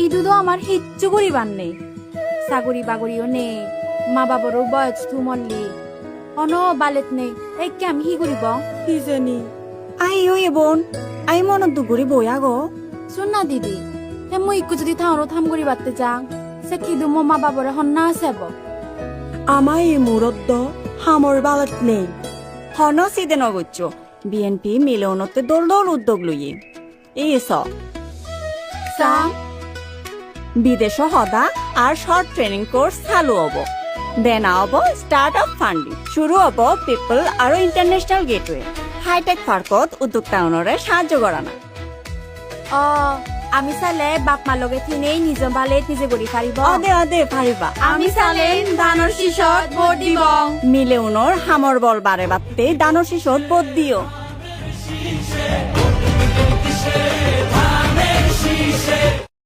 ইদু তো আমার হিচ্ছু করিবার নেই, চাকরি বাগরিও নেই, মা বাবারও বয়স তু মল্লি, অন বালেত নেই, এই আমি হি করিব? কি জানি আই ওই বোন আই মনত দুগুৰি বয়া গো। শুন না দিদি, মই ইকু যদি থাওনো থাম করি বাড়তে যাং, সে কিদু মো মা বাবারে হন্না আছেব। আমাৰ এই মূৰত হামৰ বালত নেই হন চিদে নগচ্ছ বিএনপি মিলনতে দল দল উদ্যোগ লইয়ে এস সাং বিদেশ হদা আর শর্ট ট্রেনিং কোর্স চালু হব, দেনা হব স্টার্ট আপ ফান্ডিং, শুরু হব পিপল আৰু ইন্টারন্যাশনাল গেটওয়ে হাইটেক পার্কত উদ্যোক্তায়নরে সাহায্য করা না। অ আমি চালে বাপ মা লগে থিনেই নিজ বালে নিজে করি পারিব। অদে অদে পারিবা। আমি চালে দানৰ শীষত ভোট দিব। মিলেউনৰ হামৰ বল বাৰে বাত্তে দানৰ শীষত ভোট দিও।